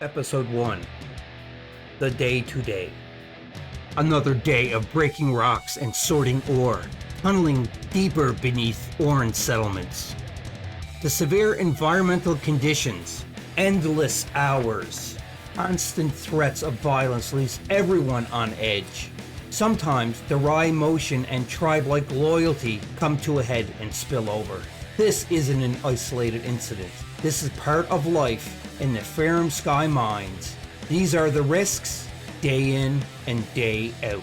Episode 1. The Day Today. Another day of breaking rocks and sorting ore, tunneling deeper beneath Oran settlements. The severe environmental conditions, endless hours, constant threats of violence leaves everyone on edge. Sometimes the wry motion and tribe-like loyalty come to a head and spill over. This isn't an isolated incident. This is part of life in the Farum Sky mines. These are the risks, day in and day out.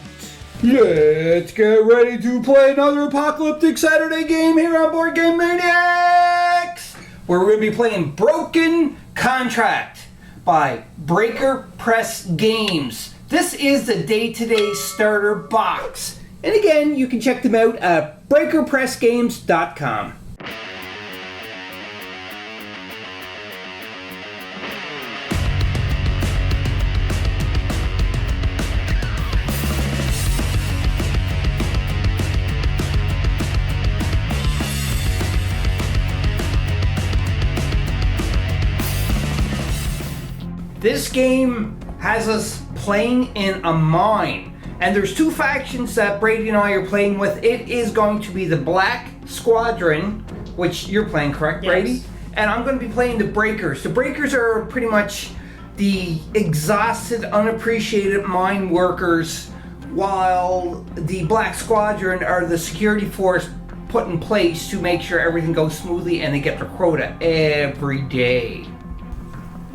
Let's get ready to play another Apocalyptic Saturday game here on Board Game Maniacs! Where we're going to be playing Broken Contract by Breaker Press Games. This is the day-to-day starter box. And again, you can check them out at breakerpressgames.com. This game has us playing in a mine, and there's two factions that Brady and I are playing with. It is going to be the Black Squadron, which you're playing, correct, Brady? Yes. And I'm going to be playing the Breakers. The Breakers are pretty much the exhausted, unappreciated mine workers, while the Black Squadron are the security force put in place to make sure everything goes smoothly and they get their quota every day.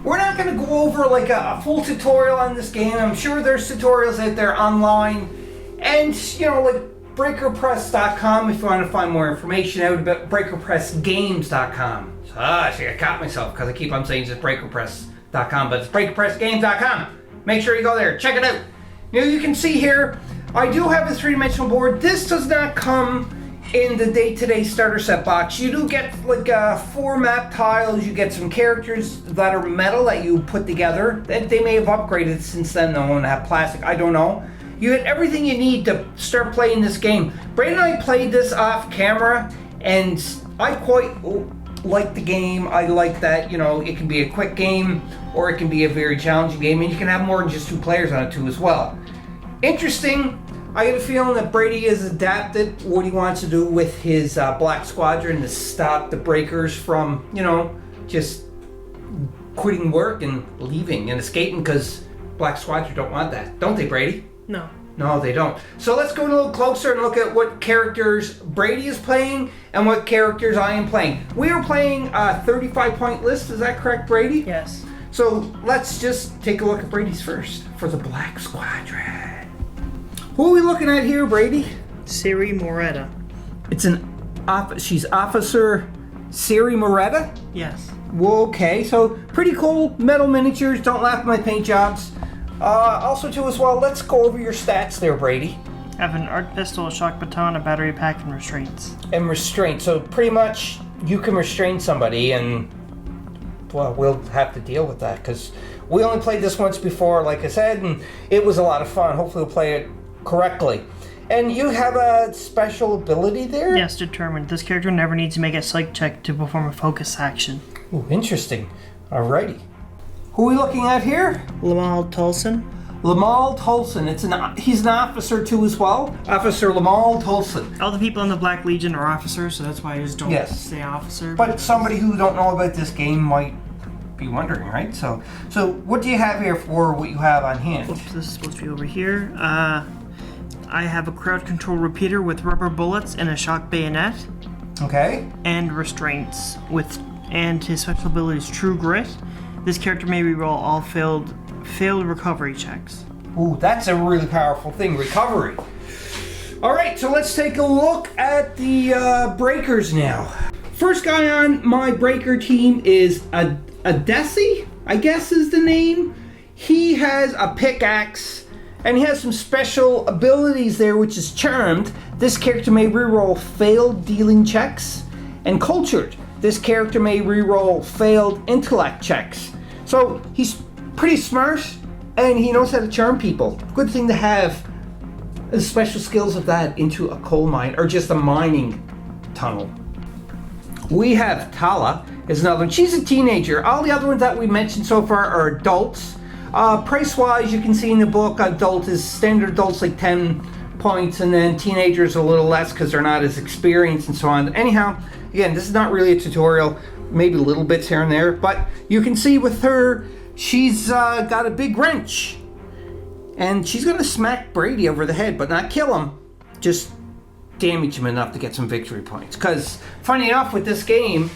We're not going to go over like a full tutorial on this game. I'm sure there's tutorials out there online. And, you know, like breakerpress.com if you want to find more information out about breakerpressgames.com. See, I caught myself because I keep on saying it's breakerpress.com, but it's breakerpressgames.com. Make sure you go there. Check it out. You know, you can see here, I do have a three-dimensional board. This does not come in the day-to-day starter set box. You do get like 4 map tiles. You get some characters that are metal that you put together. That they may have upgraded since then. They won't have plastic. I don't know. You get everything you need to start playing this game. Brandon and I played this off camera, and I quite like the game. I like that, you know, it can be a quick game or it can be a very challenging game, and you can have more than just 2 players on it too as well. Interesting. I get a feeling that Brady has adapted what he wants to do with his Black Squadron to stop the Breakers from, you know, just quitting work and leaving and escaping, because Black Squadron don't want that. Don't they, Brady? No. No, they don't. So let's go a little closer and look at what characters Brady is playing and what characters I am playing. We are playing a 35-point list. Is that correct, Brady? Yes. So let's just take a look at Brady's first for the Black Squadron. Who are we looking at here, Brady? Siri Moretta. She's Officer Siri Moretta? Yes. Okay, so pretty cool metal miniatures. Don't laugh at my paint jobs. Also too as well, let's go over your stats there, Brady. I have an arc pistol, a shock baton, a battery pack, and restraints. And restraint, so pretty much you can restrain somebody, and well, we'll have to deal with that because we only played this once before, like I said, and it was a lot of fun. Hopefully we'll play it correctly. And you have a special ability there? Yes, determined. This character never needs to make a psych check to perform a focus action. Ooh, interesting. Alrighty. Who are we looking at here? Lamal Tolson. Lamal Tolson. He's an officer too as well. Officer Lamal Tolson. All the people in the Black Legion are officers, so that's why I just don't say officer. But somebody who don't know about this game might be wondering, right? So what do you have here for what you have on hand? Oops, this is supposed to be over here. I have a crowd control repeater with rubber bullets and a shock bayonet. Okay. And restraints and his special ability is True Grit. This character may reroll all failed recovery checks. Ooh, that's a really powerful thing, recovery. All right, so let's take a look at the Breakers now. First guy on my Breaker team is Adesi, I guess is the name. He has a pickaxe, and he has some special abilities there, which is Charmed. This character may reroll failed dealing checks. And Cultured. This character may reroll failed intellect checks. So he's pretty smart, and he knows how to charm people. Good thing to have special skills of that into a coal mine or just a mining tunnel. We have Tala is another one. She's a teenager. All the other ones that we mentioned so far are adults. Price-wise, you can see in the book, standard adults like 10 points, and then teenagers a little less because they're not as experienced and so on. Anyhow, again, this is not really a tutorial, maybe little bits here and there, but you can see with her, she's got a big wrench. And she's going to smack Brady over the head, but not kill him, just damage him enough to get some victory points. Because, funny enough, with this game,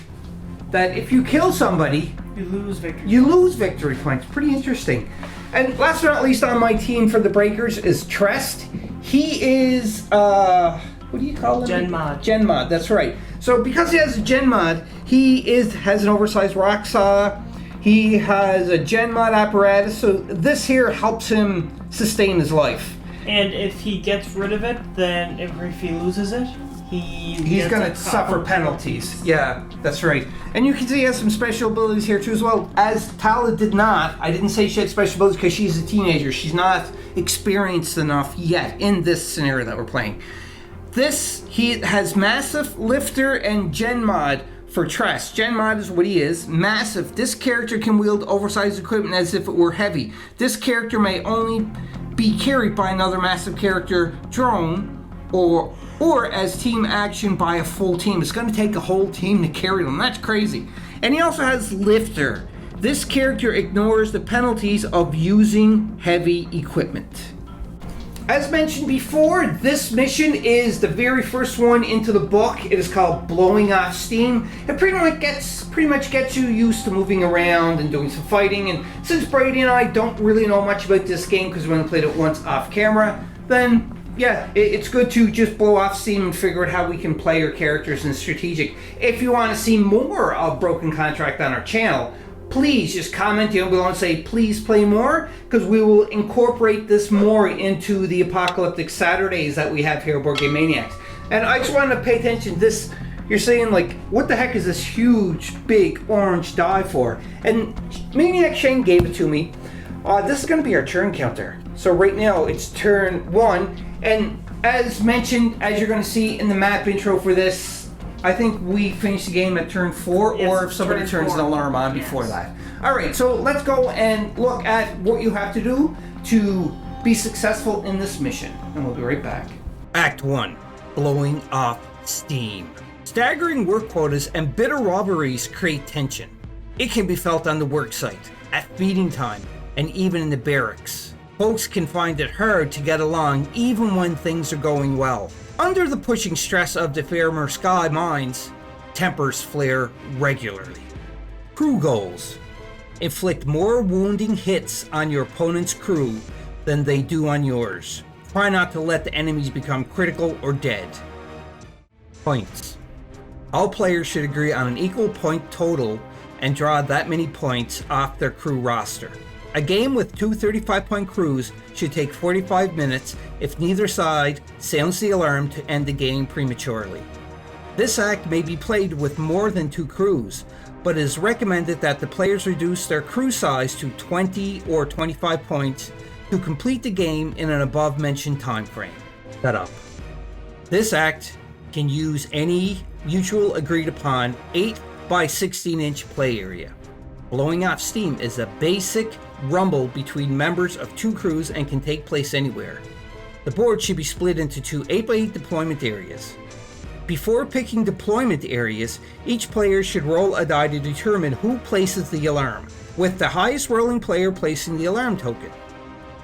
that if you kill somebody, You lose victory. you lose victory points. Pretty interesting. And last but not least on my team for the Breakers is Trest. He is, what do you call him? Gen Mod. Gen Mod, that's right. So because he has a Gen Mod, he has an oversized rock saw. He has a Gen Mod apparatus, so this here helps him sustain his life. And if he gets rid of it, then if he loses it, he's going to suffer penalties. Yeah, that's right. And you can see he has some special abilities here too as well. As Tala did not, I didn't say she had special abilities because she's a teenager. She's not experienced enough yet in this scenario that we're playing. He has Massive, Lifter, and Gen Mod for Trest. Gen Mod is what he is. Massive. This character can wield oversized equipment as if it were heavy. This character may only be carried by another massive character, drone, or as team action by a full team. It's going to take a whole team to carry them. That's crazy. And he also has Lifter. This character ignores the penalties of using heavy equipment. As mentioned before, this mission is the very first one into the book. It is called Blowing Off Steam. It pretty much gets you used to moving around and doing some fighting. And since Brady and I don't really know much about this game because we only played it once off camera, then yeah, it's good to just blow off steam and figure out how we can play our characters in strategic. If you want to see more of Broken Contract on our channel, please just comment down below and say, please play more, because we will incorporate this more into the Apocalyptic Saturdays that we have here at Board Game Maniacs. And I just wanted to pay attention to this. You're saying, like, what the heck is this huge, big orange die for? And Maniac Shane gave it to me. This is going to be our turn counter. So right now, it's turn 1. And as mentioned, as you're going to see in the map intro for this, I think we finish the game at turn 4, yes, or if somebody turns an alarm on before that. Alright, so let's go and look at what you have to do to be successful in this mission. And we'll be right back. Act 1. Blowing off steam. Staggering work quotas and bitter rivalries create tension. It can be felt on the work site, at feeding time, and even in the barracks. Folks can find it hard to get along even when things are going well. Under the pushing stress of the Fairmer Sky mines, tempers flare regularly. Crew goals. Inflict more wounding hits on your opponent's crew than they do on yours. Try not to let the enemies become critical or dead. Points. All players should agree on an equal point total and draw that many points off their crew roster. A game with two 35-point crews should take 45 minutes if neither side sounds the alarm to end the game prematurely. This act may be played with more than 2 crews, but it is recommended that the players reduce their crew size to 20 or 25 points to complete the game in an above-mentioned time frame. Setup. This act can use any mutual agreed-upon 8 by 16-inch play area. Blowing off steam is a basic rumble between members of 2 crews and can take place anywhere. The board should be split into 2 8x8 deployment areas. Before picking deployment areas, each player should roll a die to determine who places the alarm, with the highest rolling player placing the alarm token.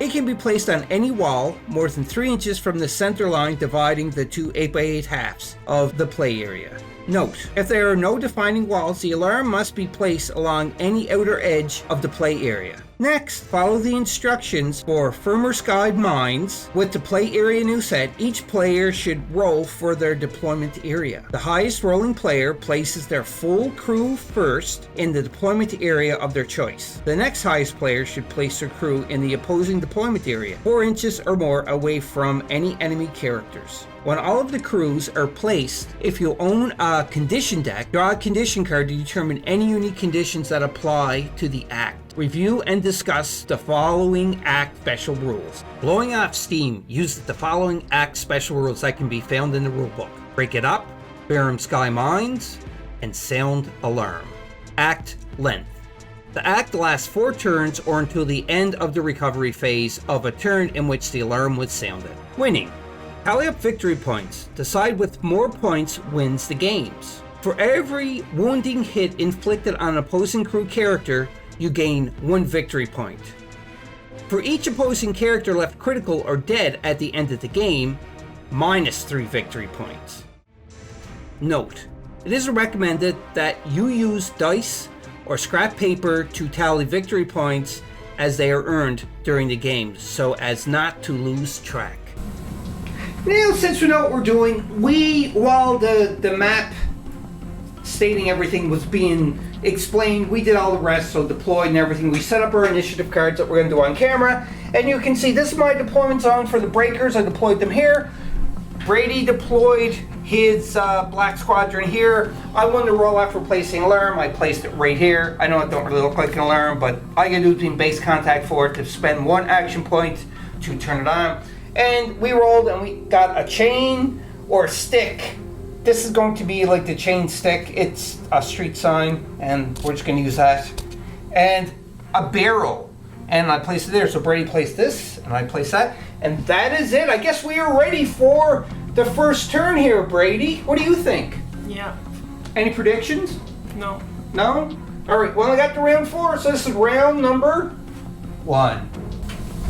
It can be placed on any wall more than 3 inches from the center line dividing the 2 8x8 halves of the play area. Note, if there are no defining walls, the alarm must be placed along any outer edge of the play area. Next, follow the instructions for Firmer Sky Mines. With the play area new set, each player should roll for their deployment area. The highest rolling player places their full crew first in the deployment area of their choice. The next highest player should place their crew in the opposing deployment area, 4 inches or more away from any enemy characters. When all of the crews are placed, if you own a condition deck, draw a condition card to determine any unique conditions that apply to the act. Review and discuss the following act special rules. Blowing off steam uses the following act special rules that can be found in the rulebook. Break it up, Farum Sky Mines, and sound alarm. Act length. The act lasts 4 turns or until the end of the recovery phase of a turn in which the alarm was sounded. Winning. Tally up victory points. Decide with more points wins the games. For every wounding hit inflicted on an opposing crew character, you gain 1 victory point. For each opposing character left critical or dead at the end of the game, minus 3 victory points. Note, it is recommended that you use dice or scrap paper to tally victory points as they are earned during the game, so as not to lose track. Now, since we know what we're doing, while the map stating everything was being explained, we did all the rest, so deployed and everything. We set up our initiative cards that we're going to do on camera, and you can see this is my deployment zone for the breakers. I deployed them here. Brady deployed his black squadron here. I wanted to roll after placing alarm. I placed it right here. I know it don't really look like an alarm, but I can do base contact for it to spend 1 action point to turn it on. And we rolled and we got a chain or a stick. This is going to be like the chain stick. It's a street sign, and we're just going to use that. And a barrel. And I placed it there. So Brady placed this, and I placed that. And that is it. I guess we are ready for the first turn here, Brady. What do you think? Yeah. Any predictions? No. No? All right, well, I got to round 4, so this is round number 1.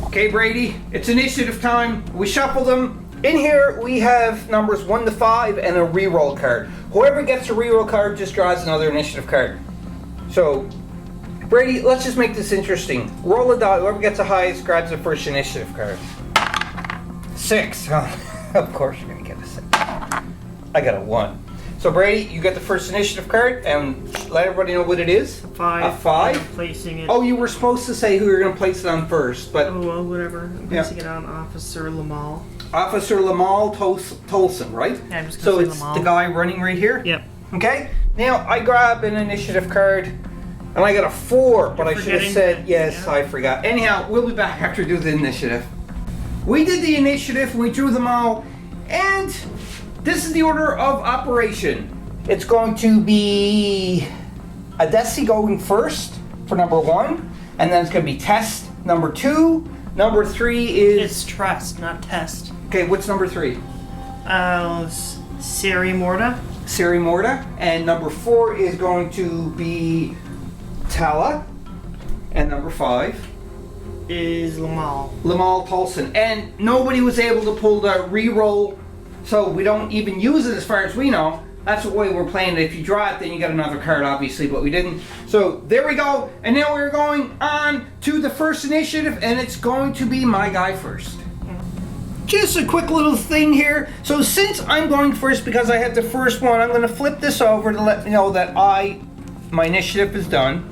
Okay, Brady, it's initiative time. We shuffle them. In here, we have numbers 1 to 5 and a reroll card. Whoever gets a reroll card just draws another initiative card. So, Brady, let's just make this interesting. Roll a die. Whoever gets the highest grabs the first initiative card. 6. Oh, of course you're going to get a 6. I got a 1. So, Brady, you get the first initiative card, and let everybody know what it is. A 5. A 5? I'm placing it. Oh, you were supposed to say who you're going to place it on first, but... Oh, well, whatever. I'm placing it on Officer Lamal. Officer Lamal Tolson, right? Yeah, I'm just so gonna say it's Lamal. the guy running right here? Yep. Okay, now I grab an initiative card, and I got a 4, but I should have said, yes, yeah. I forgot. Anyhow, we'll be back after we do the initiative. We did the initiative, we drew them all, and this is the order of operation. It's going to be Adesi going first for number 1, and then it's going to be Test number 2. Number 3 is... It's Trust, not Test. Okay, what's number 3? Siri Morta. Siri Morta. And number 4 is going to be Tala. And number 5 is Lamal. Lamal Tolson. And nobody was able to pull the re-roll, so we don't even use it as far as we know. That's the way we're playing it. If you draw it, then you get another card, obviously, but we didn't. So there we go. And now we're going on to the first initiative, and it's going to be my guy first. Just a quick little thing here. So since I'm going first because I have the first one, I'm going to flip this over to let me know that my initiative is done.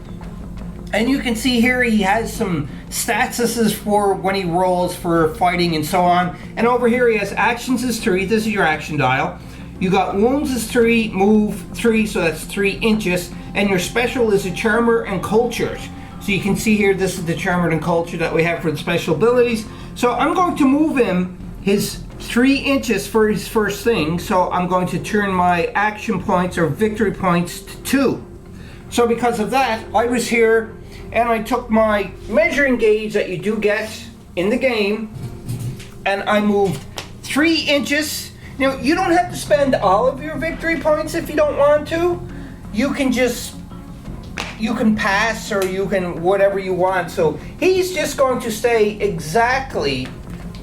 And you can see here he has some stats. This is for when he rolls for fighting and so on. And over here he has actions is 3. This is your action dial. You got wounds is 3, move 3, so that's 3 inches. And your special is a charmer and culture. So you can see here, this is the charmer and culture that we have for the special abilities. So I'm going to move him his 3 inches for his first thing. So I'm going to turn my action points or victory points to 2. So because of that, I was here and I took my measuring gauge that you do get in the game, and I moved 3 inches. Now, you don't have to spend all of your victory points if you don't want to. You can pass, or you can whatever you want. So he's just going to stay exactly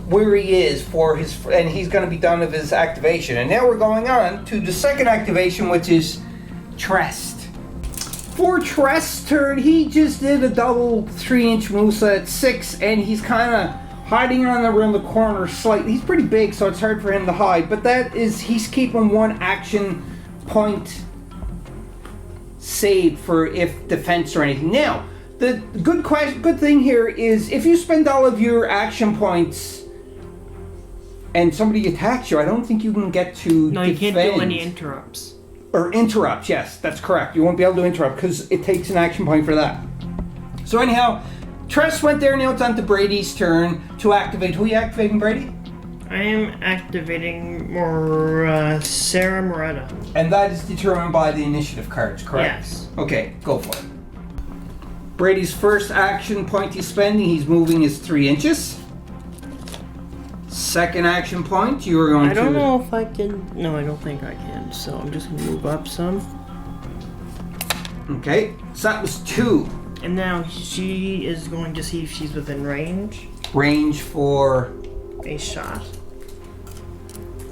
where he is for his, and he's going to be done with his activation. And now we're going on to the second activation, which is Trest. For Trest's turn, he just did a double 3-inch move, so that's 6, and he's kind of hiding around the corner slightly. He's pretty big, so it's hard for him to hide, but that is, he's keeping 1 action point saved for if defense or anything. Now, the good thing here is if you spend all of your action points and somebody attacks you, I don't think you can get to No, defend. you can't do any interrupts. Or interrupt, yes, that's correct. You won't be able to interrupt because it takes an action point for that. So anyhow, Tress went there. Now it's on to Brady's turn to activate. Who are you activating, Brady? I am activating Sarah Moretta. And that is determined by the initiative cards, correct? Yes. Okay, go for it. Brady's first action point he's spending, he's moving his 3 inches. Second action point, you are going to... I don't know if I can... No, I don't think I can. So I'm just going to move up some. Okay, so that was 2. And now she is going to see if she's within range. Range for... A shot.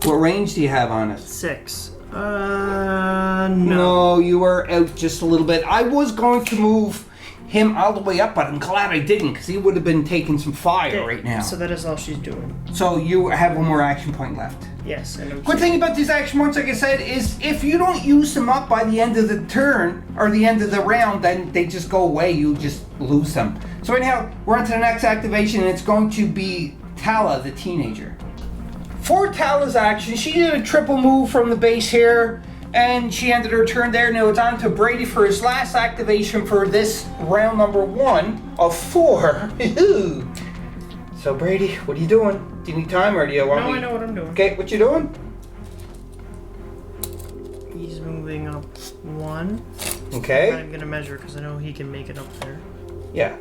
What range do you have on it? 6. No, you were out just a little bit. I was going to move him all the way up, but I'm glad I didn't, because he would have been taking some fire right now. So that is all she's doing. So you have one more action point left. Yes. And Good thing about these action points, like I said, is if you don't use them up by the end of the turn, or the end of the round, then they just go away. You just lose them. So anyhow, we're on to the next activation, and it's going to be Tala, the teenager. For Tala's action, she did a triple move from the base here, and she ended her turn there. Now it's on to Brady for his last activation for this round number 1 of 4. So Brady, what are you doing? Do you need time, or do you want me? No, I know what I'm doing. Okay, what you doing? He's moving up 1. Okay. I'm going to measure because I know he can make it up there. Yeah.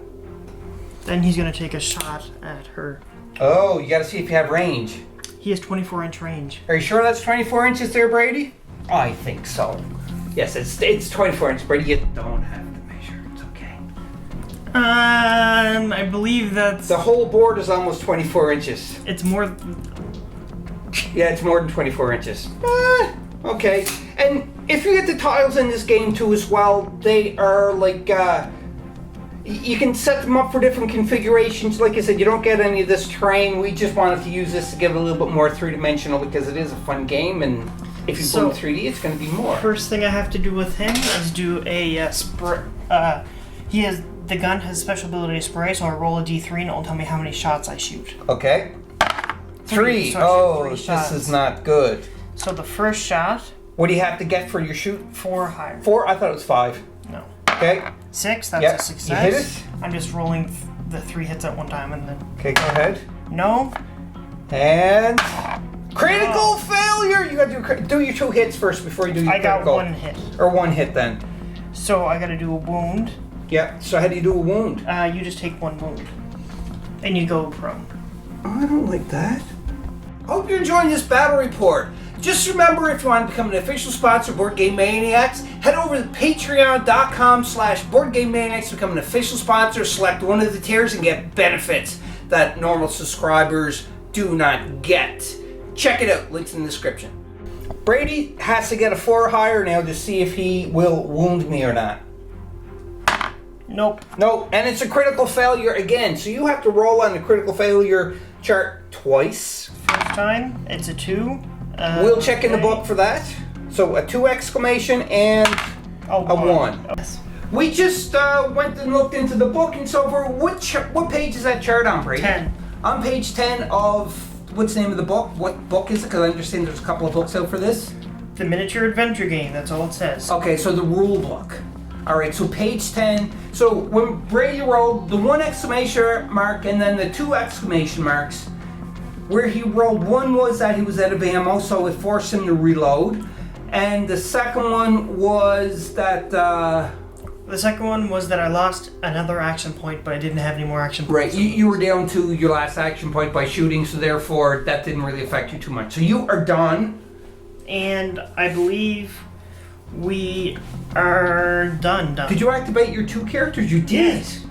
Then he's going to take a shot at her. Oh, you got to see if you have range. He has 24-inch range. Are you sure that's 24 inches there, Brady? I think so. Yes, it's 24 inches, Brady. You don't have to measure. It's okay. I believe that's... The whole board is almost 24 inches. It's more... Yeah, it's more than 24 inches. Okay. And if you get the tiles in this game too as well, they are like, you can set them up for different configurations. Like I said, you don't get any of this terrain. We just wanted to use this to give it a little bit more three-dimensional because it is a fun game, and if you So, put 3D, it's going to be more. First thing I have to do with him is do a he has... The gun has special ability to spray, so I roll a d3 and it'll tell me how many shots I shoot. Okay. 3. So I shoot Oh, 3 this shots. is not good. So the first shot... What do you have to get for your shoot? 4 higher. 4? I thought it was 5. No. Okay. 6, that's Yep. a success. You hit it? I'm just rolling the 3 hits at one time and then... Okay, go ahead. No. And... Critical failure! You got to do your 2 hits first before you do your I got critical. 1 hit. Or 1 hit then. So I gotta do a wound. Yeah, so how do you do a wound? You just take 1 wound. And you go prone. Oh, I don't like that. Hope you're enjoying this battle report. Just remember, if you want to become an official sponsor of Board Game Maniacs, head over to patreon.com/BoardGameManiacs to become an official sponsor, select one of the tiers, and get benefits that normal subscribers do not get. Check it out, links in the description. Brady has to get a 4 higher now to see if he will wound me or not. Nope. No, and it's a critical failure again, so you have to roll on the critical failure chart twice. First time, it's a 2. We'll check in the book for that. So a 2 exclamation and a 1. Yes. We just went and looked into the book and so forth. What page is that chart on, Brady? 10. On page 10 of, what's the name of the book? What book is it? Because I understand there's a couple of books out for this. The miniature adventure game, that's all it says. Okay, so the rule book. Alright, so page 10. So when Brady rolled the 1 exclamation mark and then the 2 exclamation marks, where he rolled, 1 was that he was out of ammo, so it forced him to reload. And the second one was that... The second one was that I lost another action point, but I didn't have any more action points. Right, you were down to your last action point by shooting, so therefore that didn't really affect you too much. So you are done. And I believe we are done. Did you activate your 2 characters? You did. Yes.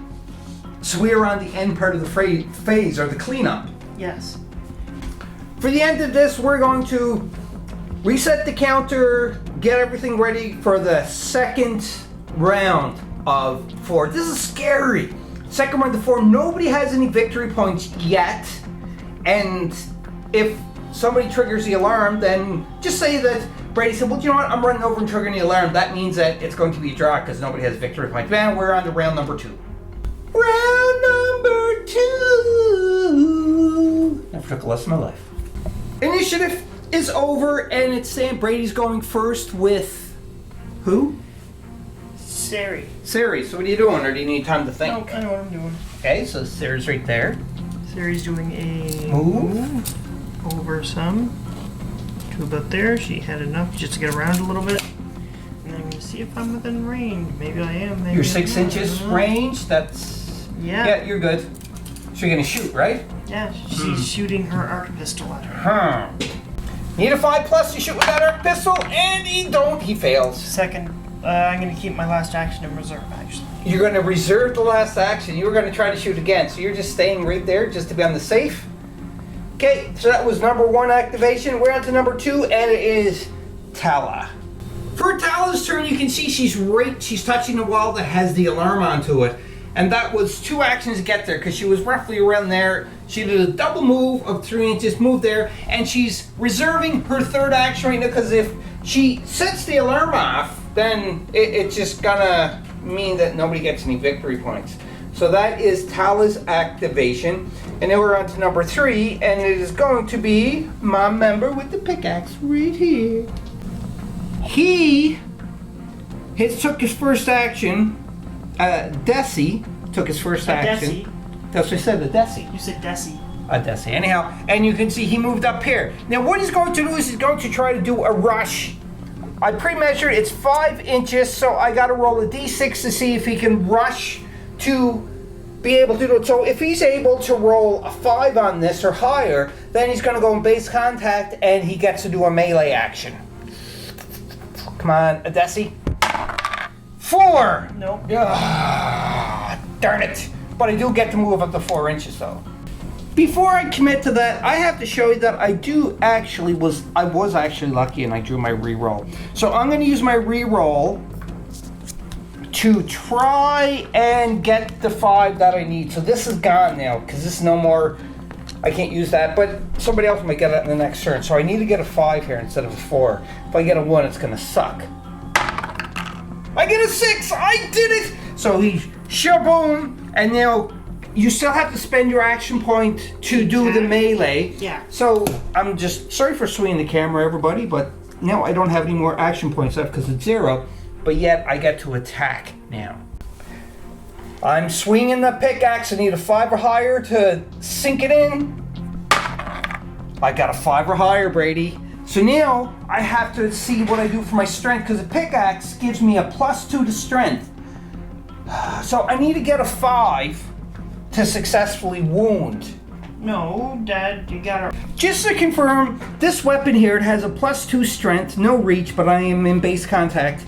So we are on the end part of the phase, or the cleanup. Yes. For the end of this, we're going to reset the counter, get everything ready for the second round of 4. This is scary. Second round of 4. Nobody has any victory points yet. And if somebody triggers the alarm, then just say that Brady said, well, you know what? I'm running over and triggering the alarm. That means that it's going to be a draw because nobody has victory points. Man, we're on to round number 2. Round number 2. Never took a lesson in my life. Initiative is over, and it's saying Brady's going first with who? Sari. Sari. So what are you doing, or do you need time to think? No, I know what I'm doing. Okay, so Sari's right there. Sari's doing a Move. over some to about there. She had enough just to get around a little bit. And then I'm going to see if I'm within range. Maybe I am. Maybe You're I'm 6 not. inches range. That's Yeah. you're good. So you're gonna shoot, right? Yeah, she's shooting her arc pistol at her. Huh. Need a 5+ to shoot with that arc pistol, and he don't. He fails. Second, I'm going to keep my last action in reserve, actually. You're gonna reserve the last action. You were gonna try to shoot again, so you're just staying right there just to be on the safe. Okay, so that was number 1 activation. We're on to number 2, and it is Tala. For Tala's turn, you can see she's touching the wall that has the alarm onto it. And that was 2 actions to get there, because she was roughly around there. She did a double move of 3 inches, move there, and she's reserving her 3rd action right now, because if she sets the alarm off, then it's just gonna mean that nobody gets any victory points. So that is Tala's activation. And then we're on to number 3, and it is going to be my member with the pickaxe right here. He took his first action. Desi took his first action. Desi? That's what I said, a Desi. You said Desi. A Desi. Anyhow, and you can see he moved up here. Now what he's going to do is he's going to try to do a rush. I pre-measured it's 5 inches, so I got to roll a d6 to see if he can rush to be able to do it. So if he's able to roll a 5 on this or higher, then he's going to go in base contact and he gets to do a melee action. Come on, a Desi. 4! Nope. Ah, darn it. But I do get to move up to 4 inches though. Before I commit to that, I have to show you that I was actually lucky and I drew my reroll. So I'm going to use my reroll to try and get the 5 that I need. So this is gone now because this is no more. I can't use that, but somebody else might get it in the next turn. So I need to get a 5 here instead of a 4. If I get a 1, it's going to suck. I get a 6! I did it! So he shaboom, and now you still have to spend your action point to do the melee. Yeah. So I'm just sorry for swinging the camera, everybody, but now I don't have any more action points left because it's 0. But yet I get to attack now. I'm swinging the pickaxe. I need a 5 or higher to sink it in. I got a 5 or higher, Brady. So now I have to see what I do for my strength because the pickaxe gives me a +2 to strength. So I need to get a 5 to successfully wound. No, Dad, you gotta... Just to confirm, this weapon here, it has a +2 strength, no reach, but I am in base contact.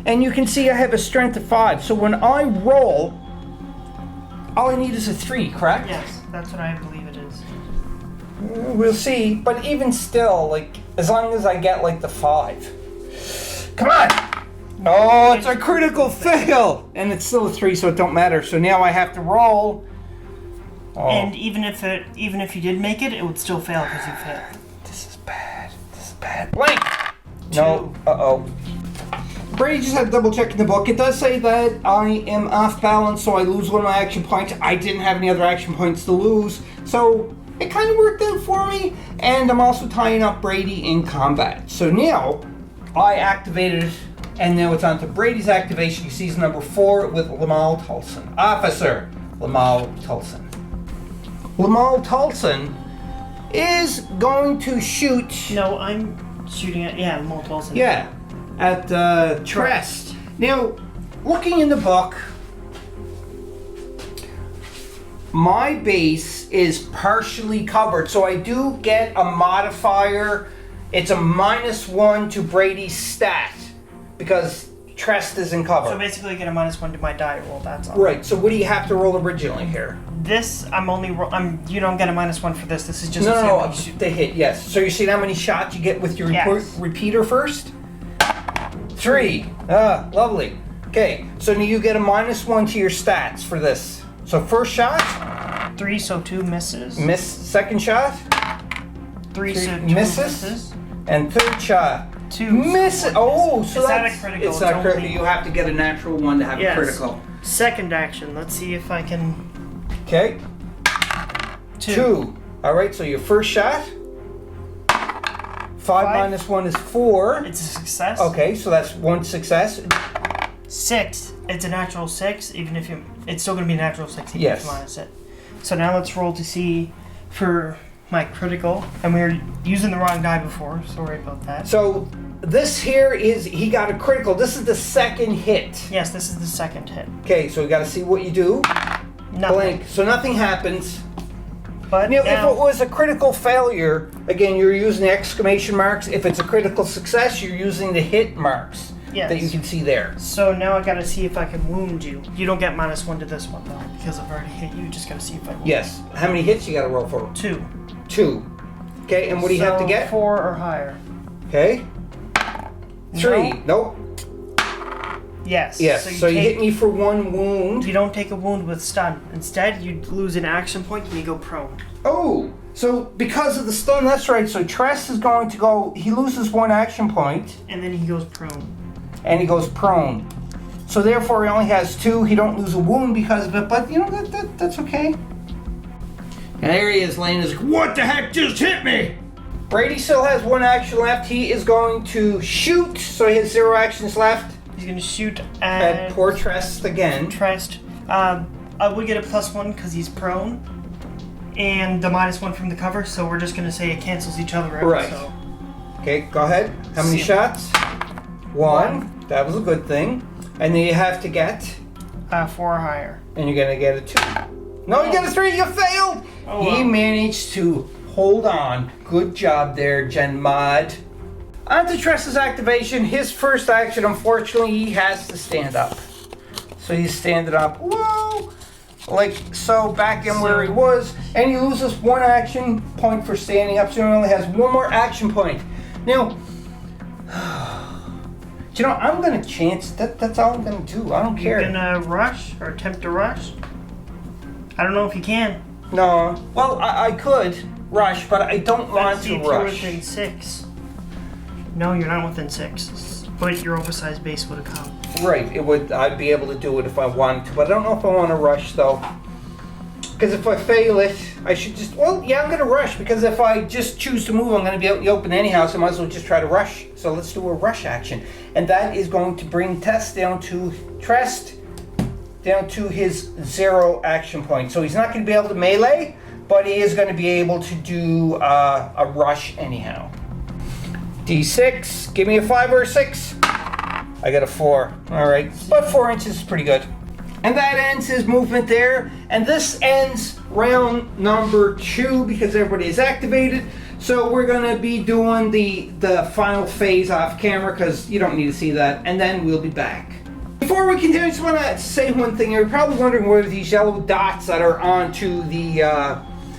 And you can see I have a strength of 5. So when I roll, all I need is a 3, correct? Yes, that's what I believe it is. We'll see, but even still, like, as long as I get, like, the 5. Come on! Oh, it's a critical fail! And it's still a 3, so it don't matter. So now I have to roll. Oh. And even if you did make it, it would still fail because you failed. This is bad. This is bad. Blank! No. Uh-oh. Brady just had to double check in the book. It does say that I am off balance, so I lose one of my action points. I didn't have any other action points to lose, so it kind of worked out for me. And I'm also tying up Brady in combat. So now I activated it, and now it's on to Brady's activation. He sees number 4 with Lamal Tulson. Officer Lamal Tulson. Lamal Tulson is going to shoot. No, I'm shooting at multiple. Yeah, at Trest. Now, looking in the book, my base is partially covered, so I do get a modifier. It's a -1 to Brady's stat because Trest is in cover. So basically, I get a -1 to my die roll. That's all. Right. So what do you have to roll originally here? This you don't get a -1 for this. This is just No, they hit. Yes. So you see how many shots you get with your repeater first? 3. Ah, lovely. Okay. So now you get a -1 to your stats for this. So first shot. 3, so 2 misses. Miss. Second shot. 3, so 2 misses. And third shot. 2 misses. Oh, so it's that's not a critical. It's not critical. You have to get a natural 1 to have a critical. Second action. Let's see if I can. Okay. 2. All right. So your first shot. 5 minus 1 is 4. It's a success. Okay, so that's 1 success. 6. It's a natural 6. Even if it's still going to be a natural 6. Even Yes. if you minus it. So now let's roll to see for my critical, and we were using the wrong die before. Sorry about that. So this here is, he got a critical. This is the second hit. Yes, this is the second hit. Okay, so we got to see what you do. Nothing. Blank. So nothing happens. But Now, now, if it was a critical failure, again, you're using the exclamation marks. If it's a critical success, you're using the hit marks Yes. that you can see there. so now I gotta see if I can wound you. You don't get -1 to this one though, because I've already hit you. Just gotta see if I wound Yes. How many hits you got to roll for? 2. 2. Okay, and what do you have to So get? 4 or higher. Okay. 3. Nope. Yes. Yes. So you take- hit me for 1 wound. You don't take a wound with stun. Instead, you lose an action point and you go prone. Oh, so because of the stun, that's right. So Tress is going to go, he loses 1 action point, And then he goes prone. and he goes prone. So therefore he only has 2. He don't lose a wound because of it, but you know, that's okay. And there he is, laying his, what the heck just hit me? Brady still has 1 action left. He is going to shoot, so he has 0 actions left. He's gonna shoot At at poor Tress again. Trest. I would get a +1 because he's prone. And the -1 from the cover, so we're just gonna say it cancels each other out. Right. So. Okay, go ahead. How many See. shots? 1. That was a good thing. And then you have to get, 4 or higher. and you're gonna get a 2. No, you got a 3. You failed. Oh, He wow. managed to hold on. Good job there, Gen Mod. On to Tress's activation. His first action, unfortunately, he has to stand up. So he's standing up. Whoa! Like so, back in where he was, and he loses 1 action point for standing up. So he only has 1 more action point. Now, you know, I'm gonna chance. That's all I'm gonna do. I don't care. You're gonna rush or attempt to rush? I don't know if you can. No. Well, I could rush, but I don't want See to if you're rush. within 6. No, you're not within 6. But your oversized base would have come. Right. It would. I'd be able to do it if I wanted to, but I don't know if I want to rush though. Because if I fail it, I should just. Well, yeah, I'm gonna rush because if I just choose to move, I'm gonna be out in the open anyhow. So I might as well just try to rush. So let's do a rush action, and that is going to bring Trest down to his 0 action point. So he's not going to be able to melee, but he is going to be able to do a rush anyhow. D6, give me a 5 or a 6. I got a 4. All right, but 4 inches is pretty good. And that ends his movement there. And this ends round number 2 because everybody is activated. So we're going to be doing the final phase off camera because you don't need to see that. And then we'll be back. Before we continue, I just want to say one thing. You're probably wondering where these yellow dots that are onto the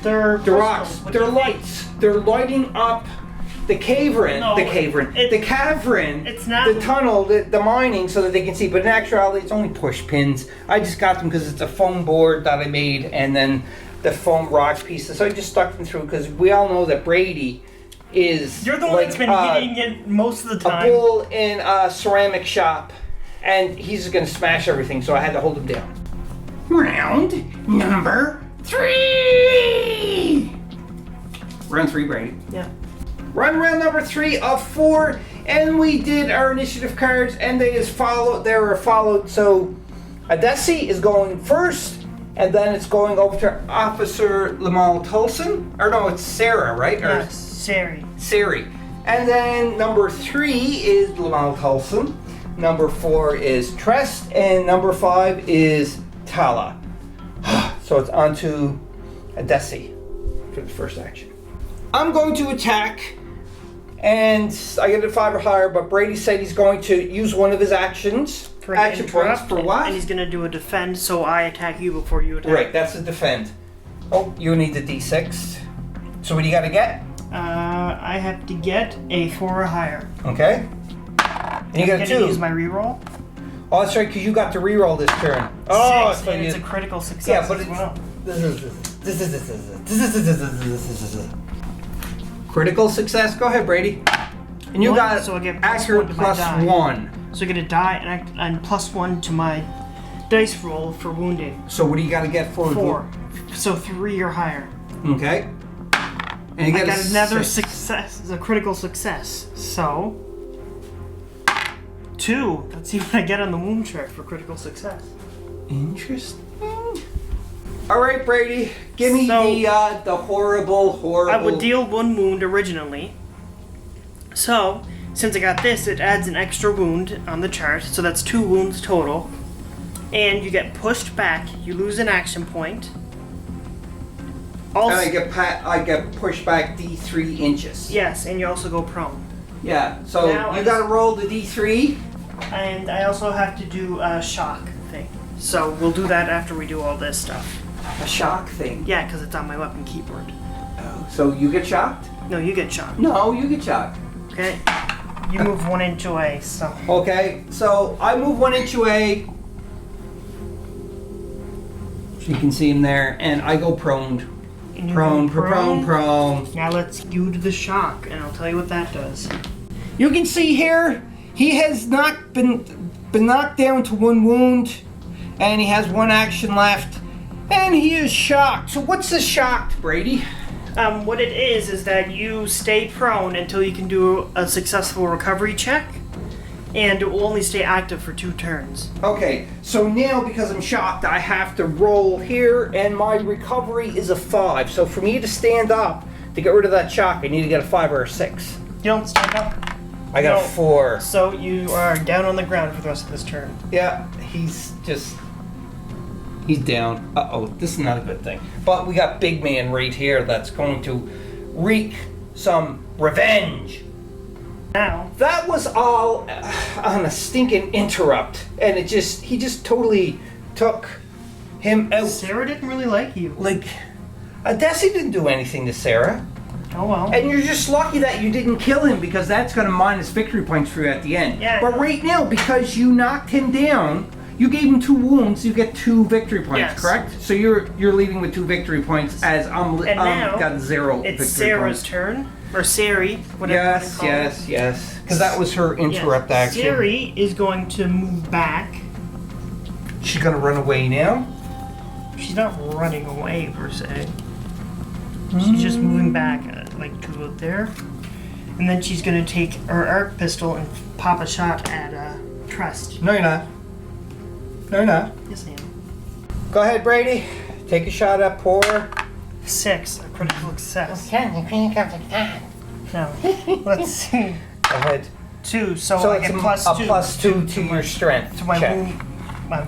rocks. They're lights. They're lighting up the cavern. No, the cavern. The cavern. It's not- the tunnel. The mining, so that they can see. But in actuality, it's only push pins. I just got them because it's a foam board that I made, and then the foam rock pieces. So I just stuck them through because we all know that Brady is You're the one that's been hitting it most of the a time. bull in a ceramic shop, and he's just gonna smash everything, so I had to hold him down. Round number 3! Round 3, Brady. Yeah. Round number 3 of 4, and we did our initiative cards, and they were followed, so Adesi is going first, and then it's going over to Officer Lamal Tulson. Or no, it's Sarah, right? Or Yes, Sari. Siri. And then number 3 is Lamal Tulson. Number 4 is Trest, and number 5 is Tala. So it's on to Adesi for the first action. I'm going to attack, and I get a 5 or higher, but Brady said he's going to use one of his actions. For Action points interrupt, for what? And he's gonna do a defend, so I attack you before you attack. Right, that's a defend. Oh, you need the D6. So what do you got to get? I have to get a 4 or higher. Okay. And you got a Can 2. I use my reroll? Oh, that's right, because you got to reroll this turn. Oh, 6, so and you... it's a critical success Yeah, but as it's... well. Critical success? Go ahead, Brady. And you One, got so I get accurate +1 to my die. +1. So I get a die and +1 to my dice roll for wounded. So what do you got to get for 4. So 3 or higher. Okay. And you I got another 6. success. It's a critical success. So 2. Let's see what I get on the wound check for critical success. Interesting. All right, Brady. Give me the horrible. I would deal 1 wound originally. So, since I got this, it adds an extra wound on the chart. So that's 2 wounds total. And you get pushed back. You lose an action point. Also, and I get pushed back D3 inches. Yes, and you also go prone. Yeah. So Now you got to roll the D3. And I also have to do a shock thing. So we'll do that after we do all this stuff. A shock thing. Yeah, because it's on my weapon keyboard. Oh. So you get shocked? No, you get shocked. No, you get shocked. Okay. You move 1 inch away, so. Okay, so I move 1 inch away. So you can see him there, and I go prone. And you Prone. go prone. Now let's do the shock, and I'll tell you what that does. You can see here, he has not been knocked down to 1 wound, and he has 1 action left, and he is shocked. So what's the shocked, Brady? What it is that you stay prone until you can do a successful recovery check, and it will only stay active for 2 turns. Okay, so now because I'm shocked, I have to roll here, and my recovery is a 5. So for me to stand up to get rid of that shock, I need to get a 5 or a 6. You don't stand up. I got a 4. So you are down on the ground for the rest of this turn. Yeah, he's down. Uh-oh, this is not a good thing. But we got Big Man right here that's going to wreak some revenge. Now, That was all on a stinking interrupt, and he just totally took him out. Sarah didn't really like you. Like, Desi didn't do anything to Sarah. Oh well. And you're just lucky that you didn't kill him, because that's going to minus victory points for you at the end. Yeah. But right now, because you knocked him down, you gave him 2 wounds, you get 2 victory points, Yes. correct? So you're leaving with 2 victory points, as I'm now, got 0 It's victory Sarah's points. turn. Or Sari, whatever you want to call it. Yes. Because that was her interrupt action. Sari is going to move back. She's going to run away now. She's not running away, per se. She's just moving back, like to about there. And then she's going to take her arc pistol and pop a shot at Trust. No, you're not. No, you're not. Yes, I am. Go ahead, Brady. Take a shot at poor. 6, a critical success. Go No. Let's see. ahead. 2, so So I it's get a +2. +2 to your strength To my check.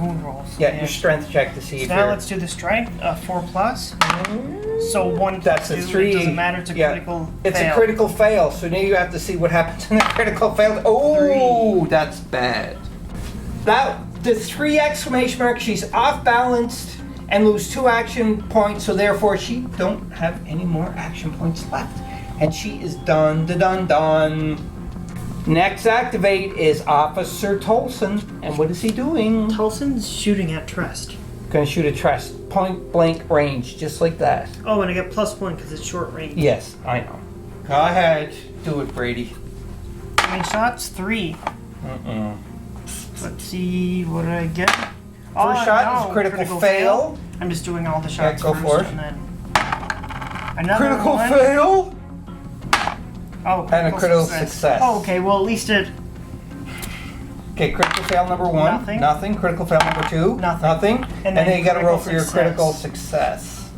wound rolls. Yeah, your strength check to see if Now you're... let's do the strength, 4+. So 1 That's plus a 2, 3. it doesn't matter, it's a critical It's fail. a critical fail, so now you have to see what happens in the critical fail. Oh, 3. that's bad. The 3 exclamation marks, she's off balanced and lose 2 action points, so therefore she don't have any more action points left. And she is done. Next activate is Officer Tolson. And what is he doing? Tolson's shooting at Trust. Gonna shoot a Trust, point blank range, just like that. Oh, and I get +1 because it's short range. Yes, I know. Go ahead. Do it, Brady. How many shots? 3. Let's see, what did I get? First shot is critical fail. I'm just doing all the shots go first, for it. and then another Critical one. fail. Oh, And a critical success. Oh, okay. Well, at least it. Okay, critical fail number 1. Nothing. Critical fail number 2. Nothing. And then then you gotta roll for your critical critical success.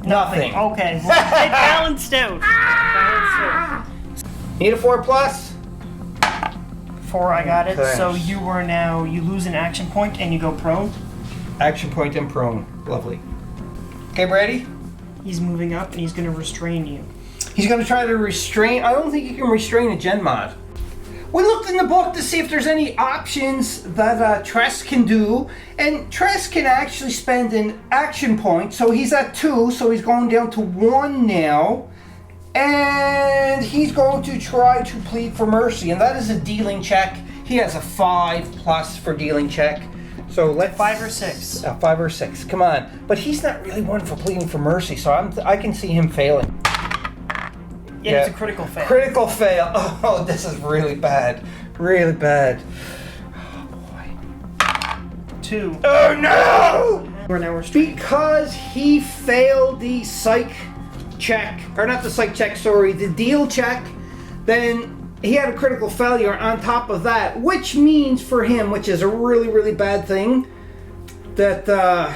Nothing. Okay. Well, it balanced out. Need a 4+? 4, I got it. Okay. So you lose an action point and you go prone. Action point and prone. Lovely. Okay, Brady? He's moving up and he's going to restrain you. He's gonna try to restrain. I don't think you can restrain a gen mod. We looked in the book to see if there's any options that Tress can do, and Tress can actually spend an action point. So he's at 2, so he's going down to 1 now, and he's going to try to plead for mercy, and that is a dealing check. He has a 5+ for dealing check. So let's 5 or 6. 5 or 6. Come on, but he's not really one for pleading for mercy, so I can see him failing. Yeah, it's a critical fail. Critical fail. Oh, this is really bad. Really bad. Oh, boy. 2. Oh, no! We're now restrained. Because he failed the psych check, or not the psych check, sorry, the deal check, then he had a critical failure on top of that, which means for him, which is a really, really bad thing, that, well,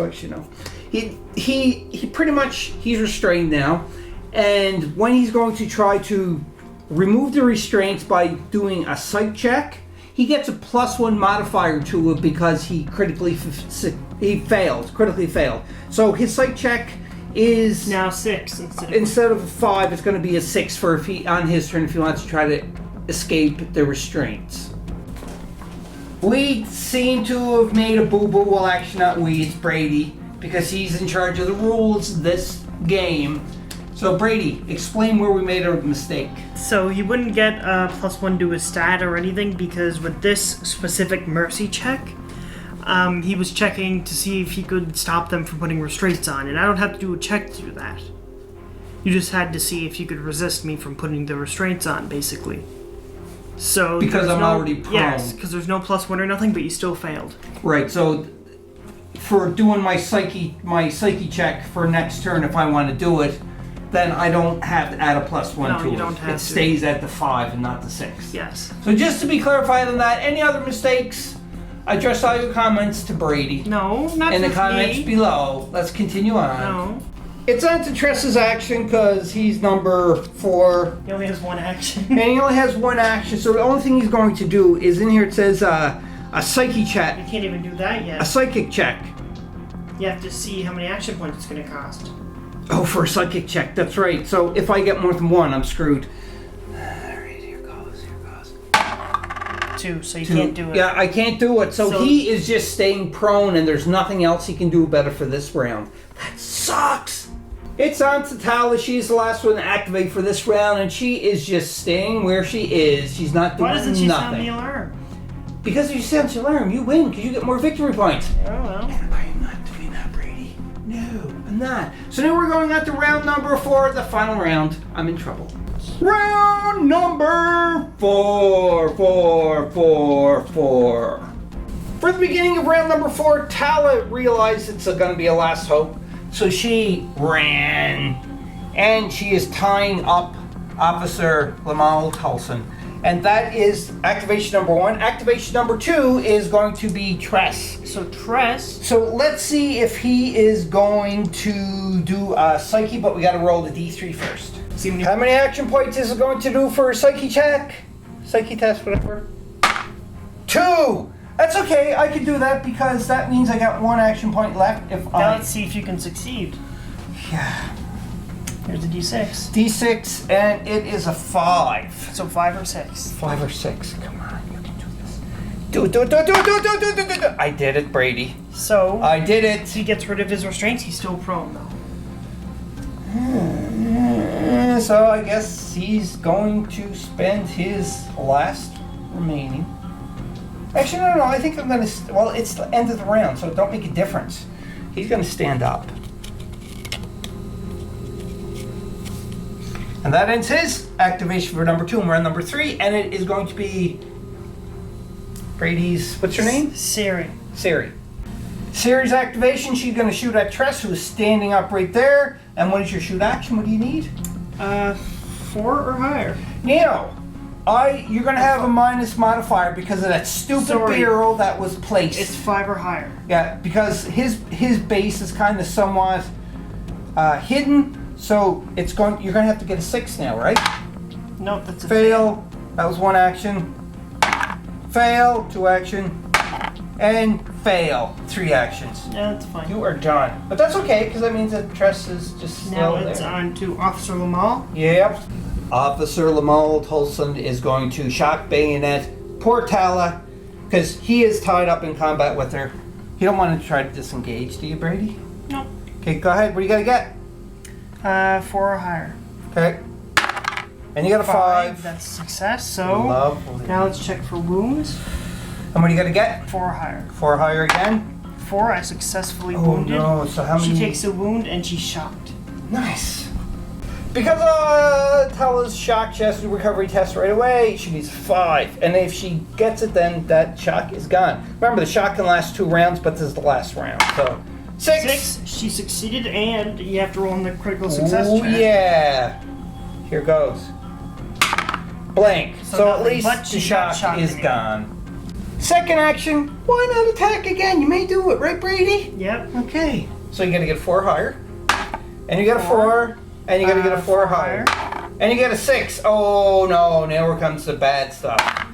actually, no. He pretty much, he's restrained now, and when he's going to try to remove the restraints by doing a psych check, he gets a +1 modifier to it because he critically failed. So his psych check is now 6 instead of a 5. It's going to be a 6 for if he on his turn if he wants to try to escape the restraints. We seem to have made a boo-boo. Well, actually not we, it's Brady, because he's in charge of the rules this game. So Brady, explain where we made a mistake. So he wouldn't get a +1 to his stat or anything because with this specific mercy check, he was checking to see if he could stop them from putting restraints on, and I don't have to do a check to do that. You just had to see if you could resist me from putting the restraints on, basically. So because I'm already prone. Yes, because there's no +1 or nothing, but you still failed. Right. So for doing my psyche check for next turn, if I want to do it, then I don't have to add a +1 to you it. don't have it to. stays at the 5 and not the 6. Yes. So just to be clarified on that, any other mistakes? Address all your comments to Brady. No, not in the with comments me. below. Let's continue on. No. It's on to Tress's action because he's number 4. He only has 1 action. And he only has 1 action, so the only thing he's going to do is in here it says a psyche check. You can't even do that yet. A psychic check. You have to see how many action points it's going to cost. Oh, for a psychic check, that's right. So if I get more than 1, I'm screwed. Alright, here goes. 2, so you 2. can't do it. Yeah, I can't do it. So he is just staying prone and there's nothing else he can do better for this round. That sucks! It's on to Tala. She's the last one to activate for this round and she is just staying where she is. She's not doing Why doesn't she sound nothing. the alarm? Because if you sound the alarm, you win because you get more victory points. Oh, well. And I am not doing that, Brady. No, I'm not. So now we're going on to round number 4, the final round. I'm in trouble. Round number 4. For the beginning of round number 4, Tala realized it's going to be a last hope. So she ran. And she is tying up Officer Lamal Tulson. And that is activation number 1. Activation number 2 is going to be Tress. So Tress. So let's see if he is going to do a Psyche, but we got to roll the D3 first. How many action points is it going to do for a Psyche check? Psyche test, whatever. 2! That's okay, I can do that because that means I got 1 action point left if Now let's see if you can succeed. Yeah. Here's a D6. D6, and it is a 5. So 5 or 6. 5 or 6. Come on, you can do this. Do it. I did it, Brady. So I did it. he gets rid of his restraints. He's still prone, though. So I guess he's going to spend his last remaining. Actually, no. I think I'm going to... Well, it's the end of the round, so it don't make a difference. He's going to stand up. And that ends his activation for number 2, and we're on number 3, and it is going to be Brady's... What's her name? Siri. Siri's activation, she's going to shoot at Tress, who is standing up right there. And what is your shoot action? What do you need? 4 or higher. Now, you're going to have a minus modifier because of that stupid barrel that was placed. It's 5 or higher. Yeah, because his base is kind of somewhat hidden, so you're going to have to get a 6 now, right? Nope, that's a fail. That was 1 action. Fail, 2 action. And fail, 3 actions. Yeah, that's fine. You are done. But that's okay, because that means that Tress is just still Now it's there. on to Officer Lamal. Yep. Officer Lamal Tolson is going to shock bayonet poor Tala, because he is tied up in combat with her. You don't want to try to disengage, do you, Brady? Nope. Okay, go ahead. What do you got to get? 4 or higher. Okay. And you got a 5. That's a success. So Lovely. now let's check for wounds. And what do you got to get? 4 or higher. 4 higher again. 4, I successfully Oh wounded. no, so how many? She takes a wound and she's shocked. Nice. Because Tala's shock, she has to do recovery test right away. She needs 5. And if she gets it, then that shock is gone. Remember, the shock can last 2 rounds, but this is the last round. So, 6. She succeeded, and you have to roll on the critical success Oh, check. yeah. Here goes. Blank. So at nothing, least but the she's not shock shocked is anymore. gone. Second action, why not attack again? You may do it, right, Brady? Yep. Okay. So you gotta get 4 higher. And you get a 4. And you gotta get a 4 higher. And you get a 6. Oh no, now comes the bad stuff.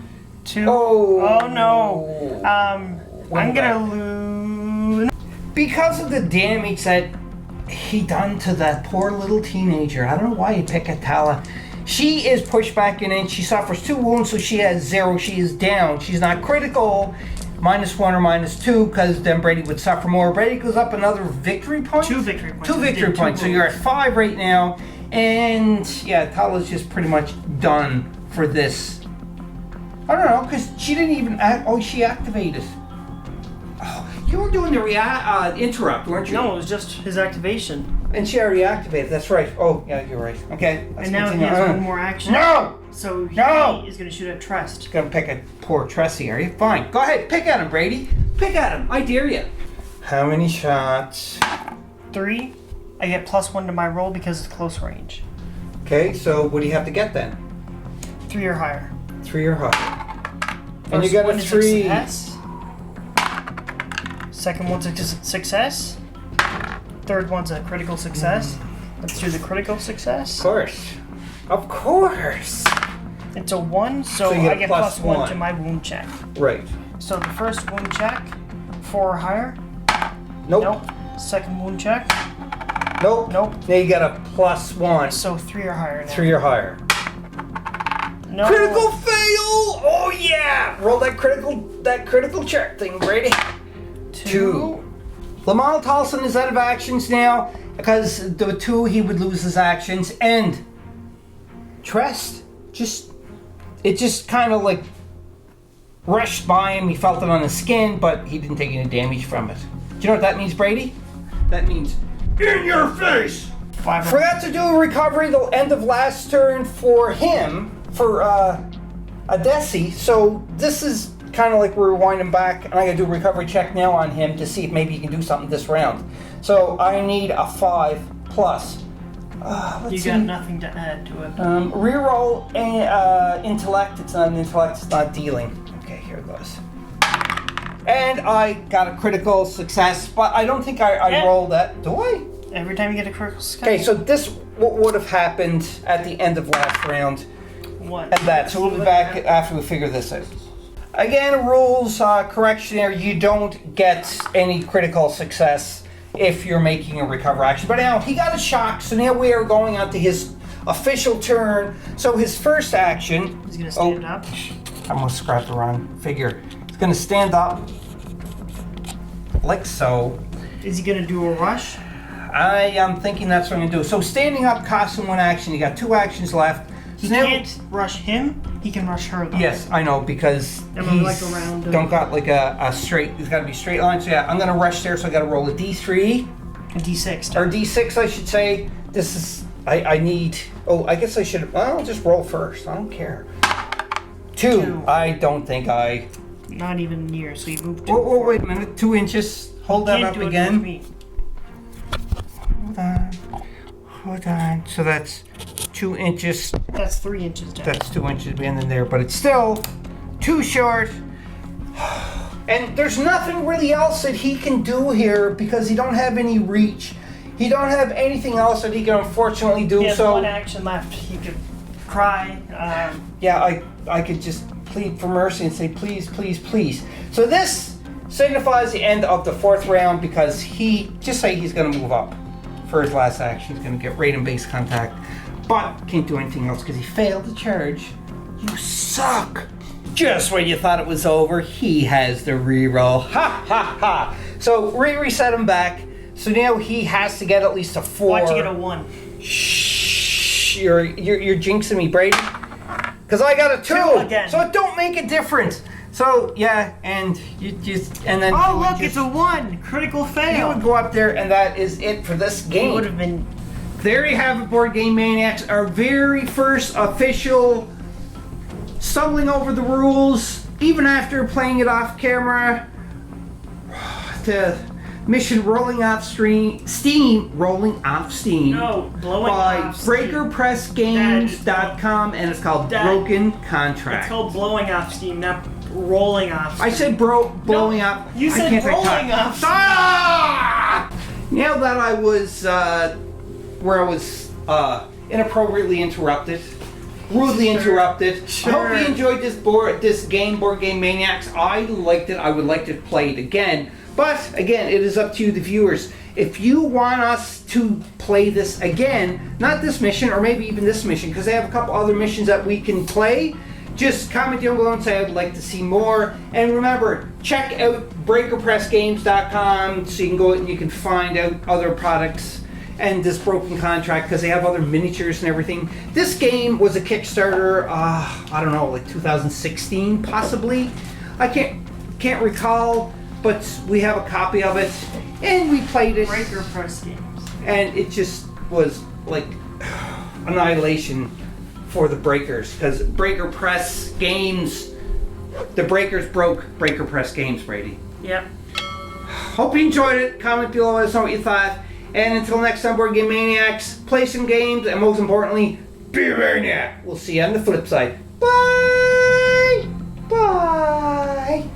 2. Oh no. I'm gonna lose. Because of the damage that he done to that poor little teenager. I don't know why you pick Atala. She is pushed back in and she suffers 2 wounds, so she has 0. She is down. She's not critical. -1 or -2, because then Brady would suffer more. Brady goes up another victory point. 2 victory points. 2 victory points. So you're at 5 right now. And yeah, Tala's just pretty much done for this. I don't know, because she didn't even she activated. Oh, you were doing the interrupt, weren't you? No, it was just his activation. And she already activated, that's right. Oh, yeah, you're right. Okay. And now he has one more action. No! So he is going to shoot at Trest. Gonna pick at poor Tressie, are you? Fine. Go ahead, pick at him, Brady. Pick at him. I dare you. How many shots? 3. I get +1 to my roll because it's close range. Okay, so what do you have to get then? 3 or higher. 3 or higher. And you First got a one is 3. Success. Second one's a success. Third one's a critical success. Let's do the critical success. Of course. Of course. It's a 1, so you get I get +1 to my wound check. Right. So the first wound check, 4 or higher. Nope. Nope. Second wound check. Nope. Nope. Now you got a +1. So 3 or higher now. 3 or higher. No. Critical fail! Oh yeah! Roll that critical check thing, Brady. 2. Lamal Tolson is out of actions now because the 2 he would lose his actions, and Trest just kind of like rushed by him. He felt it on his skin, but he didn't take any damage from it. Do you know what that means, Brady? That means in your face. 5 or Forgot to do a recovery the end of last turn for him, for Adesi. So this is kind of like we're winding back, and I gotta do a recovery check now on him to see if maybe he can do something this round. So I need a 5 plus. Let's you see. got nothing to add to it. Reroll intellect. It's not an intellect. It's not dealing. Okay, here it goes. And I got a critical success, but I don't think I rolled that. Do I? Every time you get a critical success. Okay, so this what would have happened at the end of last round. What? And that. So we'll be back after we figure this out. Again, rules correction there. You don't get any critical success if you're making a recover action. But now he got a shock, so now we are going on to his official turn. So his first action. He's gonna stand up. I almost scrapped the wrong figure. He's gonna stand up like so. Is he gonna do a rush? I am thinking that's what I'm gonna do. So standing up costs him 1 action. You got 2 actions left. He So now- can't rush him. He can rush her though. Yes, I know, because And he's like around him. don't got like a straight. He's got to be straight line. So yeah, I'm gonna rush there. So I got to roll a D3 A D6. or D6, I should say. This is I need. Oh, I guess I should. Well, I'll just roll first. I don't care. 2. I don't think I. Not even near. So you move 2. Whoa, wait a minute. 2 inches. Hold that Can't up do it with again. me. Hold on. So that's 2 inches. That's 3 inches down. That's 2 inches beyond in there, but it's still too short. And there's nothing really else that he can do here because he don't have any reach. He don't have anything else that he can unfortunately do. He has so 1 action left. He could cry. yeah, I could just plead for mercy and say please, please, please. So this signifies the end of the 4th round because he just say he's going to move up for his last action. He's going to get raid and base contact, but can't do anything else because he failed to charge. You suck. Just when you thought it was over, he has the reroll. Ha ha ha. So reset him back. So now he has to get at least a 4. Why'd you get a 1? Shh. You're jinxing me, Brady. Because I got a 2. Again. So it don't make a difference. So yeah, and you just and then Oh look, it's a 1. Critical you fail. would go up there, and that is it for this It game. would have been. There you have it, Board Game Maniacs. Our very first official stumbling over the rules, even after playing it off camera. The mission rolling off Steam, rolling off Steam. No, blowing by off Steam. BreakerPressGames.com, and it's called Dad, Broken Contract. It's called blowing off steam, not rolling off steam. I said blowing up. You I said can't rolling talk. off steam. Ah! Now that I was where I was inappropriately interrupted, rudely interrupted. Sure. I hope you enjoyed this game, Board Game Maniacs. I liked it. I would like to play it again. But again, it is up to you, the viewers. If you want us to play this again, not this mission, or maybe even this mission, because they have a couple other missions that we can play, just comment down below and say I'd like to see more. And remember, check out breakerpressgames.com so you can go and you can find out other products and this broken contract, because they have other miniatures and everything. This game was a Kickstarter, I don't know, like 2016 possibly. I can't recall, but we have a copy of it and we played it. Breaker Press Games. And it just was like annihilation for the breakers, because Breaker Press Games, the breakers broke Breaker Press Games, Brady. Yep. Hope you enjoyed it. Comment below, let us know what you thought. And until next time, Board Game Maniacs, play some games, and most importantly, be a maniac. We'll see you on the flip side. Bye! Bye!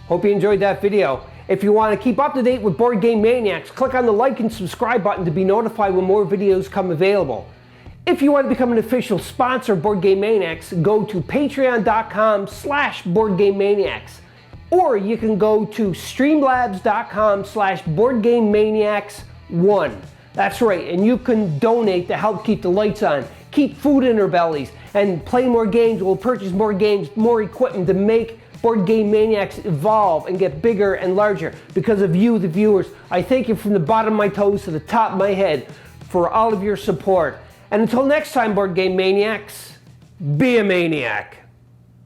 Hope you enjoyed that video. If you want to keep up to date with Board Game Maniacs, click on the like and subscribe button to be notified when more videos come available. If you want to become an official sponsor of Board Game Maniacs, go to patreon.com/BoardGameManiacs. Or you can go to streamlabs.com/BoardGameManiacs1. That's right, and you can donate to help keep the lights on, keep food in our bellies, and play more games. We'll purchase more games, more equipment to make Board Game Maniacs evolve and get bigger and larger. Because of you, the viewers, I thank you from the bottom of my toes to the top of my head for all of your support. And until next time, Board Game Maniacs, be a maniac.